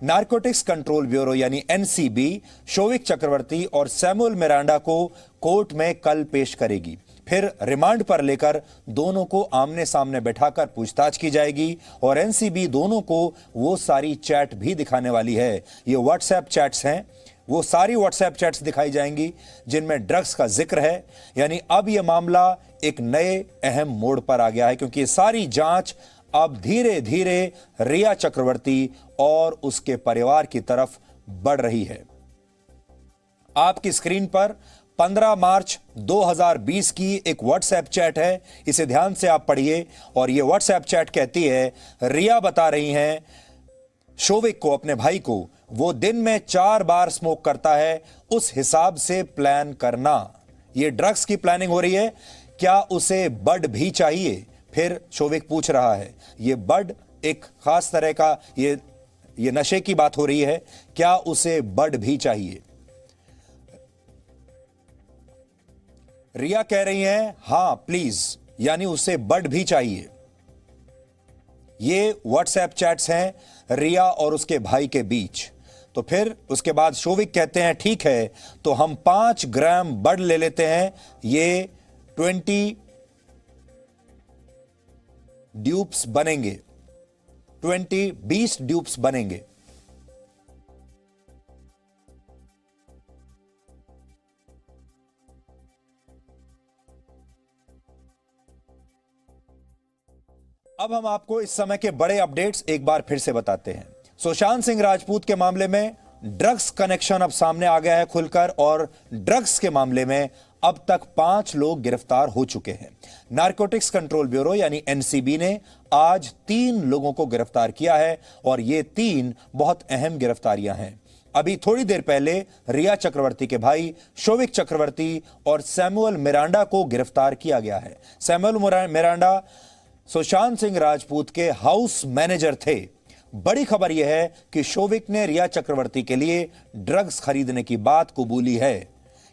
Narcotics control bureau यानी NCB Showik चक्रवर्ती और Samuel Miranda को कोर्ट में कल पेश करेगी। फिर रिमांड पर लेकर दोनों को आमने सामने बैठाकर पूछताछ की जाएगी और एनसीबी दोनों को वो सारी चैट भी दिखाने वाली है। ये व्हाट्सएप चैट्स हैं, वो सारी व्हाट्सएप चैट्स दिखाई जाएंगी जिनमें ड्रग्स का जिक्र है। यानी अब यह मामला एक नए अहम मोड़ पर आ गया है, क्योंकि ये सारी जांच अब धीरे धीरे रिया चक्रवर्ती और उसके परिवार की तरफ बढ़ रही है। आपकी स्क्रीन पर 15 मार्च 2020 की एक व्हाट्सएप चैट है, इसे ध्यान से आप पढ़िए। और यह व्हाट्सएप चैट कहती है, रिया बता रही हैं शोविक को, अपने भाई को, वो दिन में 4 बार स्मोक करता है, उस हिसाब से प्लान करना। ये ड्रग्स की प्लानिंग हो रही है, क्या उसे बड भी चाहिए? फिर शोविक पूछ रहा है, ये बड एक खास तरह का ये नशे की बात हो रही है, क्या उसे बड भी चाहिए? रिया कह रही हैं हां प्लीज, यानी उसे बड भी चाहिए। ये व्हाट्सएप चैट्स हैं रिया और उसके भाई के बीच। तो फिर उसके बाद शोविक कहते हैं ठीक है, तो हम 5 ग्राम बड ले लेते हैं, ये 20 ड्यूप्स बनेंगे, 20 ड्यूप्स बनेंगे। अब हम आपको इस समय के बड़े अपडेट्स एक बार फिर से बताते हैं। सुशांत सिंह राजपूत के मामले में ड्रग्स कनेक्शन अब सामने आ गया है खुलकर, और ड्रग्स के मामले में अब तक 5 लोग गिरफ्तार हो चुके हैं। नारकोटिक्स कंट्रोल ब्यूरो यानी एनसीबी ने आज 3 लोगों को गिरफ्तार किया है, और ये 3 बहुत अहम गिरफ्तारियां हैं। अभी थोड़ी देर पहले रिया चक्रवर्ती के भाई शोविक चक्रवर्ती और सैमुअल मिरांडा को गिरफ्तार किया गया है। सैमुअल मिरांडा सुशांत सिंह राजपूत के हाउस मैनेजर थे। बड़ी खबर यह है कि शोविक ने रिया चक्रवर्ती के लिए ड्रग्स खरीदने की बात कबूली है,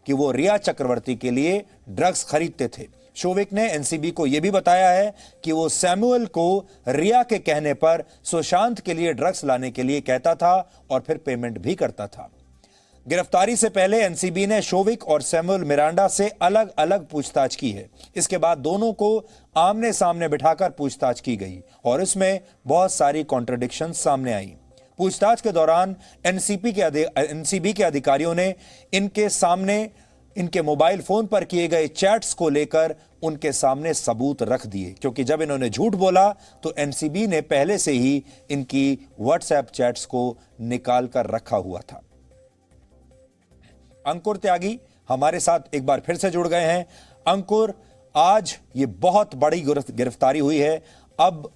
कि वो रिया चक्रवर्ती के लिए ड्रग्स खरीदते थे। शोविक ने एनसीबी को यह भी बताया है कि वो सैमुअल को रिया के कहने पर सुशांत के लिए ड्रग्स लाने के लिए कहता था और फिर पेमेंट भी करता था। गिरफ्तारी से पहले एनसीबी ने शोविक और सैमुअल मिरांडा से अलग अलग पूछताछ की है। इसके बाद दोनों को आमने सामने बिठाकर पूछताछ की गई और इसमें बहुत सारी कॉन्ट्रडिक्शन सामने आई। पूछताछ के दौरान एनसीबी के अधिकारियों ने इनके सामने इनके मोबाइल फोन पर किए गए चैट्स को लेकर उनके सामने सबूत रख दिए, क्योंकि जब इन्होंने झूठ बोला तो एनसीबी ने पहले से ही इनकी व्हाट्सएप चैट्स को निकाल कर रखा हुआ था। अंकुर त्यागी हमारे साथ एक बार फिर से जुड़ गए हैं। अंकुर, आज ये बहुत बड़ी गिरफ्तारी हुई है, अब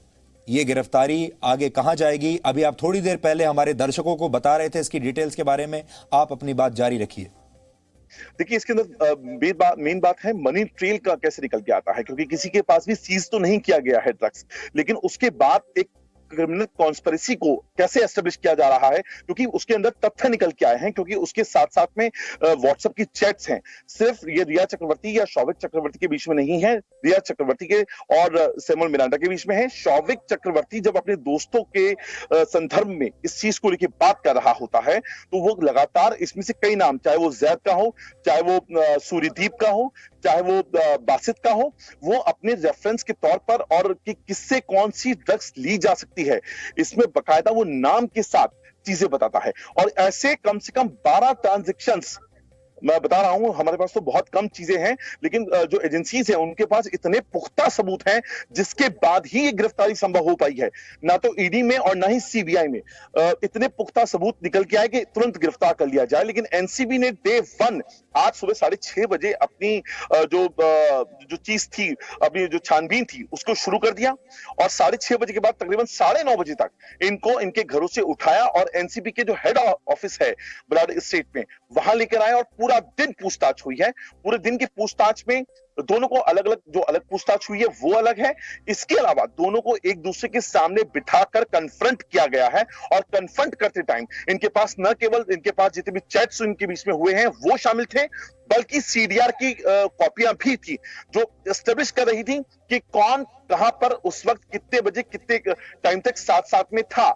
ये गिरफ्तारी आगे कहां जाएगी? अभी आप थोड़ी देर पहले हमारे दर्शकों को बता रहे थे इसकी डिटेल्स के बारे में, आप अपनी बात जारी रखिए। देखिए, इसके अंदर मेन बात है मनी ट्रेल का कैसे निकल के आता है, क्योंकि किसी के पास भी सीज तो नहीं किया गया है ड्रग्स, लेकिन उसके बाद एक क्रिमिनल कॉन्स्पिरेसी को कैसे एस्टेब्लिश किया जा रहा है, क्योंकि उसके अंदर तथ्य निकल के आए हैं, क्योंकि उसके साथ साथ में व्हाट्सएप की चैट्स हैं। सिर्फ ये रिया चक्रवर्ती या शौविक चक्रवर्ती के बीच में नहीं है, रिया चक्रवर्ती के और सैमुअल मिरांडा के बीच में है। शौविक चक्रवर्ती जब अपने दोस्तों के संदर्भ में इस चीज को लेकर बात कर रहा होता है, तो वो लगातार इसमें से कई नाम, चाहे वो जैद का हो, चाहे वो सूर्यदीप का हो, चाहे वो बासित का हो, वो अपने रेफरेंस के तौर पर और कि किससे कौन सी ड्रग्स ली जा सकती है, इसमें बकायदा वो नाम के साथ चीजें बताता है। और ऐसे कम से कम 12 ट्रांजैक्शंस, मैं बता रहा हूं, हमारे पास तो बहुत कम चीजें हैं, लेकिन जो एजेंसीज हैं उनके पास इतने पुख्ता सबूत हैं जिसके बाद ही ये गिरफ्तारी संभव हो पाई है। ना तो ईडी में और ना ही सीबीआई में इतने पुख्ता सबूत निकल के आए कि तुरंत गिरफ्तार कर लिया जाए, लेकिन एनसीबी ने डे 1 आज सुबह 6:30 बजे अपनी जो चीज थी, अपनी जो छानबीन थी, उसको शुरू कर दिया और 6:30 बजे के बाद तकरीबन 9:30 बजे तक इनको इनके घरों से उठाया और एनसीबी के जो हेड ऑफिस है बलाड स्टेट में, वहां लेकर आए और पूरा पूरा दिन पूछताछ हुई है। पूरे दिन की पूछताछ में दोनों को अलग अलग, जो अलग पूछताछ हुई है वो अलग है। इसके अलावा दोनों को एक दूसरे के सामने बिठाकर कन्फ्रंट किया गया है, और कन्फ्रंट करते टाइम इनके पास न केवल इनके पास जितने भी चैट्स इनके बीच में हुए हैं वो शामिल थे, बल्कि सीडीआर की कॉपियां भी थी, जो एस्टेब्लिश कर रही थी कि कौन कहां पर उस वक्त कितने बजे कितने टाइम तक साथ साथ में था।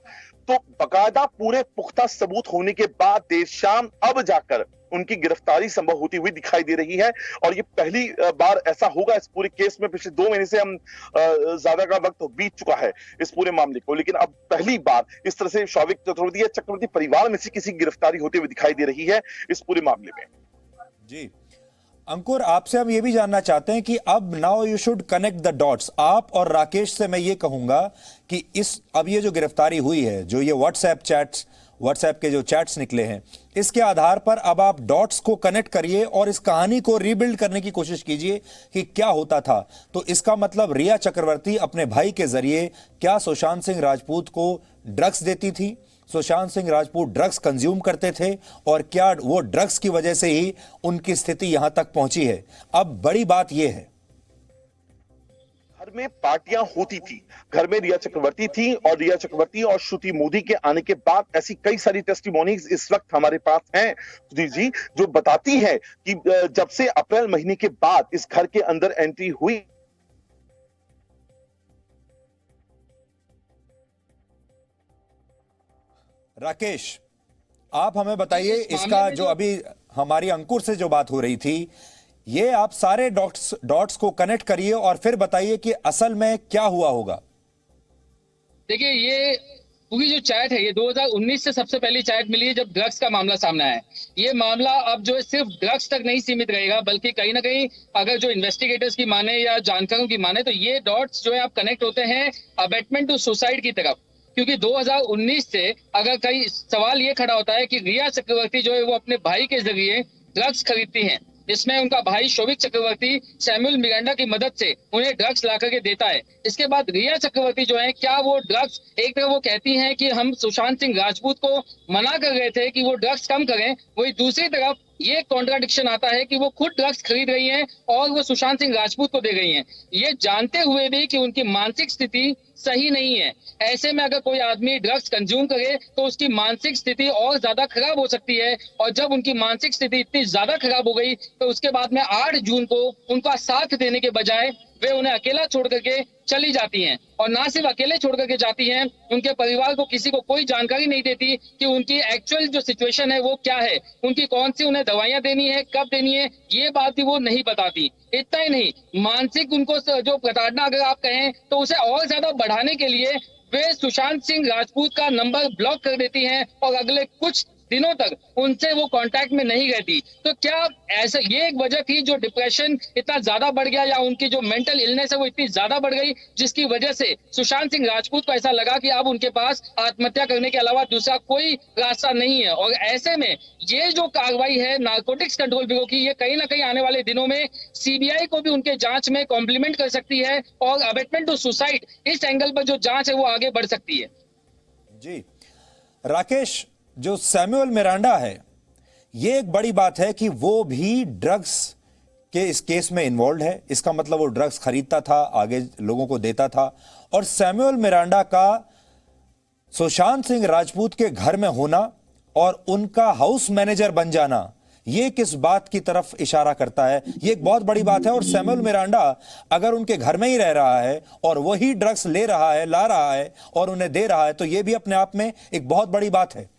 तो बकायदा पूरे पुख्ता सबूत होने के बाद देर शाम अब जाकर उनकी गिरफ्तारी संभव होती हुई दिखाई दे रही है। और ये पहली बार ऐसा होगा इस पूरे केस में। पिछले 2 महीने से हम ज्यादा का वक्त बीत चुका है इस पूरे मामले को, लेकिन अब पहली बार इस तरह से शौविक चतुर्वेदी या चक्रवर्ती परिवार में से किसी की गिरफ्तारी होती हुई दिखाई दे रही है इस पूरे मामले में। जी अंकुर, आपसे हम ये भी जानना चाहते हैं कि अब now you should connect the dots. आप और राकेश से मैं ये कहूंगा कि अब ये जो गिरफ्तारी हुई है, जो ये व्हाट्सएप के जो चैट्स निकले हैं, इसके आधार पर अब आप डॉट्स को कनेक्ट करिए और इस कहानी को रीबिल्ड करने की कोशिश कीजिए कि क्या होता था। तो इसका मतलब रिया चक्रवर्ती अपने भाई के जरिए क्या सुशांत सिंह राजपूत को ड्रग्स देती थी, सुशांत सिंह राजपूत ड्रग्स कंज्यूम करते थे, और क्या वो ड्रग्स की वजह से ही उनकी स्थिति यहां तक पहुंची है। अब बड़ी बात यह है, घर में पार्टियां होती थी, घर में रिया चक्रवर्ती थी, और रिया चक्रवर्ती और श्रुति मोदी के आने के बाद ऐसी कई सारी टेस्टिमोनीज इस वक्त हमारे पास हैं सुधीर जी, जो बताती है कि जब से अप्रैल महीने के बाद इस घर के अंदर एंट्री हुई, राकेश आप हमें बताइए इसका जो अभी हमारी अंकुर से जो बात हो रही थी, ये आप सारे डॉट्स को कनेक्ट करिए और फिर बताइए कि असल में क्या हुआ होगा। देखिए, ये पूरी जो चैट है ये 2019 से सबसे पहली चैट मिली है जब ड्रग्स का मामला सामने आया है। ये मामला अब जो है सिर्फ ड्रग्स तक नहीं सीमित रहेगा, बल्कि कहीं ना कहीं अगर जो इन्वेस्टिगेटर्स की माने या जानकारों की माने तो ये डॉट्स जो है आप कनेक्ट होते हैं अबेटमेंट टू सुसाइड की तरफ। क्योंकि 2019 से अगर कई सवाल ये खड़ा होता है कि रिया चक्रवर्ती जो है वो अपने भाई के जरिए ड्रग्स खरीदती हैं, इसमें उनका भाई शौविक चक्रवर्ती सैमुअल मिरांडा की मदद से उन्हें ड्रग्स ला करके देता है। इसके बाद रिया चक्रवर्ती जो है, क्या वो ड्रग्स, एक तरफ वो कहती हैं कि हम सुशांत सिंह राजपूत को मना कर रहे थे कि वो ड्रग्स कम करें, वही दूसरी तरफ ये कॉन्ट्राडिक्शन आता है कि वो खुद ड्रग्स खरीद रही हैं और वो सुशांत सिंह राजपूत को दे रही हैं, ये जानते हुए भी कि उनकी मानसिक स्थिति सही नहीं है। ऐसे में अगर कोई आदमी ड्रग्स कंज्यूम करे तो उसकी मानसिक स्थिति और ज्यादा खराब हो सकती है, और जब उनकी मानसिक स्थिति इतनी ज्यादा खराब हो गई तो उसके बाद में 8 जून को उनका साथ देने के बजाय वे उन्हें अकेला छोड़ करके चली जाती हैं। और ना सिर्फ अकेले छोड़ करके जाती हैं, उनके परिवार को किसी को कोई जानकारी नहीं देती कि उनकी एक्चुअल जो सिचुएशन है वो क्या है, उनकी कौन सी उन्हें दवाइयां देनी है, कब देनी है, ये बात भी वो नहीं बताती। इतना ही नहीं, मानसिक उनको जो प्रताड़ना अगर आप कहें तो उसे और ज्यादा बढ़ाने के लिए वे सुशांत सिंह राजपूत का नंबर ब्लॉक कर देती हैं और अगले कुछ दिनों तक उनसे वो कांटेक्ट में नहीं रहती। तो क्या ऐसा ये एक वजह थी जो डिप्रेशन इतना ज्यादा बढ़ गया, या उनकी जो मेंटल इलनेस है वो इतनी ज्यादा बढ़ गई जिसकी वजह से सुशांत सिंह राजपूत को ऐसा लगा कि अब उनके पास आत्महत्या करने के अलावा दूसरा कोई रास्ता नहीं है। और ऐसे में ये जो कार्रवाई है नारकोटिक्स कंट्रोल ब्यूरो की, ये कहीं ना कहीं आने वाले दिनों में सीबीआई को भी उनके जांच में कॉम्प्लीमेंट कर सकती है, और अबेटमेंट टू सुसाइड इस एंगल पर जो जांच है वो आगे बढ़ सकती है। जी राकेश, जो सैमुअल मिरांडा है, यह एक बड़ी बात है कि वो भी ड्रग्स के इस केस में इन्वॉल्व है। इसका मतलब वो ड्रग्स खरीदता था, आगे लोगों को देता था। और सैमुअल मिरांडा का सुशांत सिंह राजपूत के घर में होना और उनका हाउस मैनेजर बन जाना, ये किस बात की तरफ इशारा करता है? ये एक बहुत बड़ी बात है। और सैमुअल मिरांडा अगर उनके घर में ही रह रहा है और वही ड्रग्स ले रहा है, ला रहा है और उन्हें दे रहा है, तो ये भी अपने आप में एक बहुत बड़ी बात है।